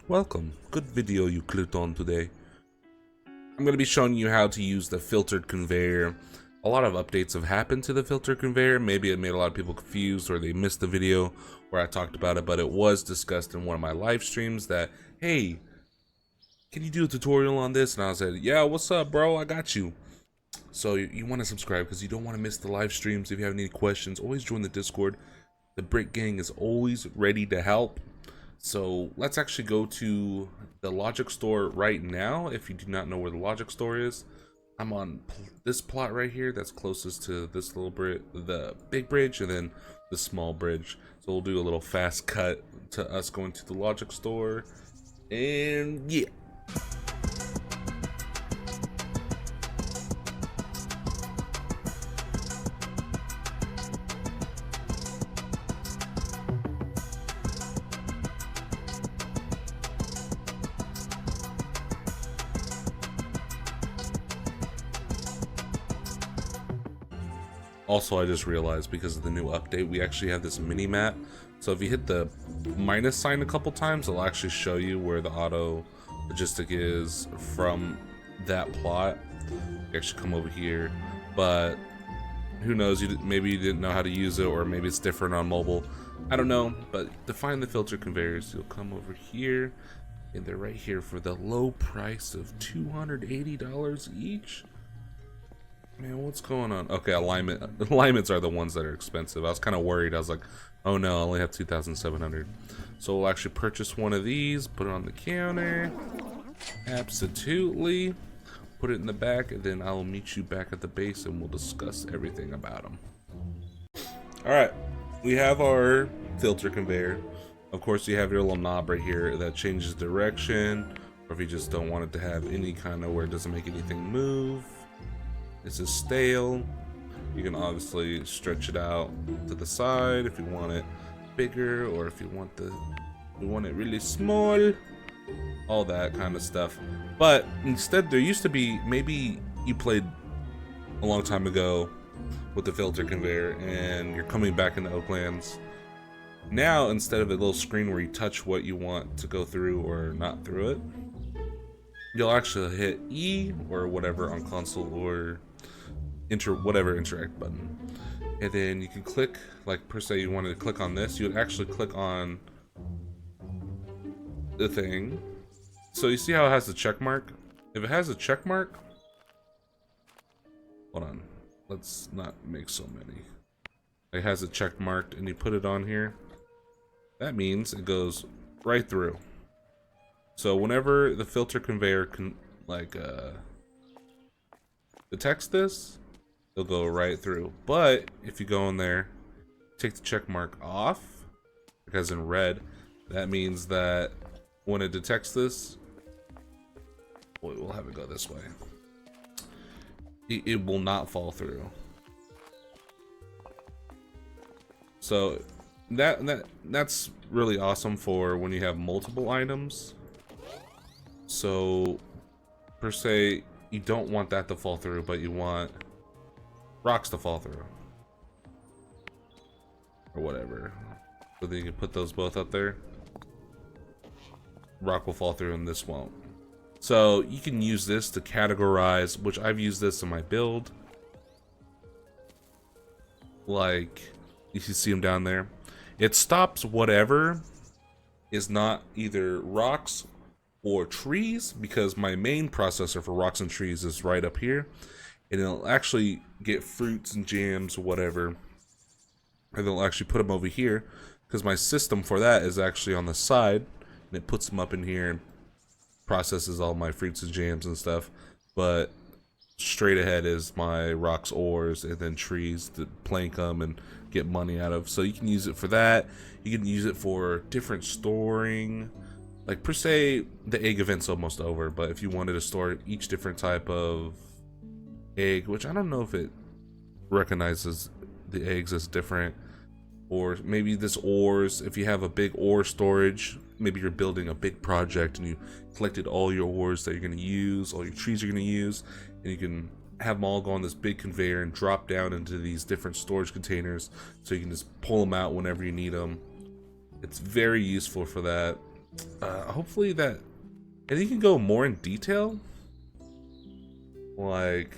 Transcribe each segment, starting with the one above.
Welcome. Good video you clicked on today. I'm going to be showing you how to use the filtered conveyor. A lot of updates have happened to the filtered conveyor. Maybe it made a lot of people confused or they missed the video where I talked about it, but it was discussed in one of my live streams that, hey, can you do a tutorial on this? And I said, yeah, what's up, bro? I got you. So you want to subscribe because you don't want to miss the live streams. If you have any questions, always join the Discord. The Brick Gang is always ready to help. So let's actually go to the Logic store right now. If you do not know where the Logic store is, I'm on this plot right here that's closest to this little bridge, the big bridge, and then the small bridge. So we'll do a little fast cut to us going to the Logic store. And yeah. Also, I just realized because of the new update, we actually have this mini map. So if you hit the minus sign a couple times, it'll actually show you where the auto logistic is from that plot. You actually come over here, but who knows? Maybe you didn't know how to use it, or maybe it's different on mobile. I don't know. But to find the filter conveyors, you'll come over here, and they're right here for the low price of $280 each. Man, what's going on? Okay, alignments are the ones that are expensive. I was kind of worried. I was like, oh no, I only have 2,700. So we'll actually purchase one of these, put it on the counter. Absolutely. Put it in the back, and then I'll meet you back at the base and we'll discuss everything about them. Alright, we have our filter conveyor. Of course, you have your little knob right here that changes direction, or if you just don't want it to have any kind of where it doesn't make anything move. This is stale. You can obviously stretch it out to the side if you want it bigger, or if you want it really small, all that kind of stuff. But instead, there used to be, maybe you played a long time ago with the filter conveyor and you're coming back into Oaklands. Now, instead of a little screen where you touch what you want to go through or not through it, you'll actually hit E or whatever on console, or whatever interact button, and then you can click, like per se you wanted to click on this, you would actually click on the thing. So you see how it has the check mark? If it has a check mark, hold on, let's not make so many. It has it check marked and you put it on here, that means it goes right through. So whenever the filter conveyor can detects this, it'll go right through. But if you go in there, take the check mark off, because in red, that means that when it detects this, we'll have it go this way. It will not fall through. So that's really awesome for when you have multiple items. So per se, you don't want that to fall through, but you want rocks to fall through, or whatever. So then you can put those both up there. Rock will fall through and this won't. So you can use this to categorize, which I've used this in my build. Like, you can see them down there. It stops whatever is not either rocks or trees, because my main processor for rocks and trees is right up here, and it'll actually get fruits and jams or whatever, and it'll actually put them over here, because my system for that is actually on the side, and it puts them up in here and processes all my fruits and jams and stuff. But straight ahead is my rocks, ores, and then trees to plank them and get money out of. So you can use it for that. You can use it for different storing. Like per se, the egg event's almost over, but if you wanted to store each different type of egg, which I don't know if it recognizes the eggs as different, or maybe this ores, if you have a big ore storage, maybe you're building a big project and you collected all your ores that you're going to use, all your trees you're going to use, and you can have them all go on this big conveyor and drop down into these different storage containers, so you can just pull them out whenever you need them. It's very useful for that. hopefully that, and you can go more in detail. Like,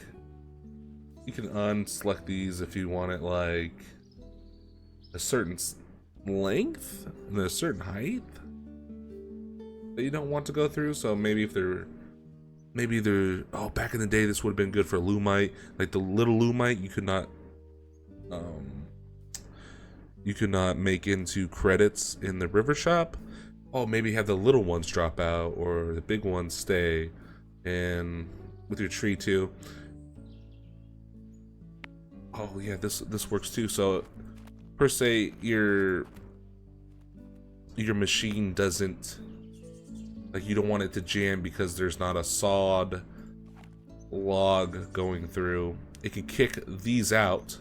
you can unselect these if you want it like a certain length and a certain height that you don't want to go through. So maybe if they're, oh, back in the day this would have been good for Lumite, like the little Lumite you could not make into credits in the river shop. Oh, maybe have the little ones drop out or the big ones stay. And with your tree too. Oh yeah, this works too. So per se, your machine doesn't, like, you don't want it to jam because there's not a sawed log going through. It can kick these out.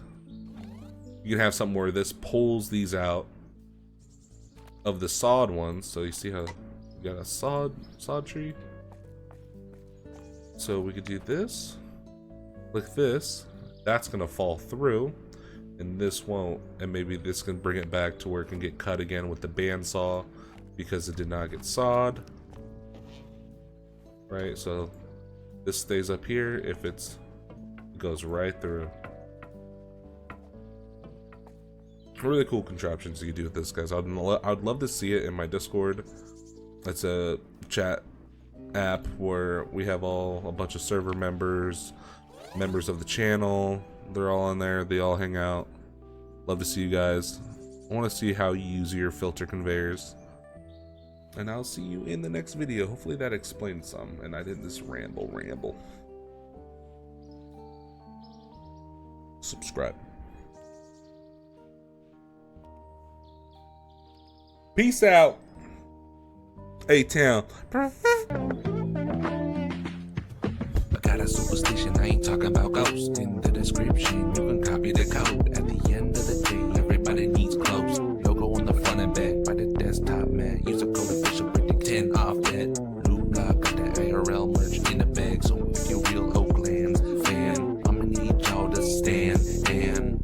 You can have something where this pulls these out of the sawed ones. So you see how you got a sawed tree. So we could do this, like this. That's gonna fall through, and this won't. And maybe this can bring it back to where it can get cut again with the bandsaw because it did not get sawed. Right. So this stays up here. If it goes right through. Really cool contraptions you can do with this, guys. I'd love to see it in my Discord. It's a chat app where we have a bunch of server members of the channel. They're all in there. They all hang out. Love to see you guys. I want to see how you use your filter conveyors. And I'll see you in the next video. Hopefully that explained some and I didn't just ramble. Subscribe. Peace out. A-Town. I got a superstition, I ain't talking about ghosts. In the description, you can copy the code. At the end of the day, everybody needs clothes. Logo on the front and back by the desktop mat. Use a code Theofficialbrick, 10 off that. Blue Dog got that IRL merch in the bag. So if you're real Oaklands fan, I'ma need y'all to stand. And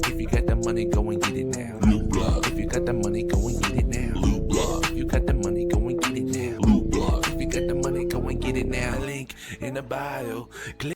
if you got the money, go and get it now. If you got the money, go and get it now. If you got the money, go and get it now. If you got the money, go and get it now. Link in the bio. Click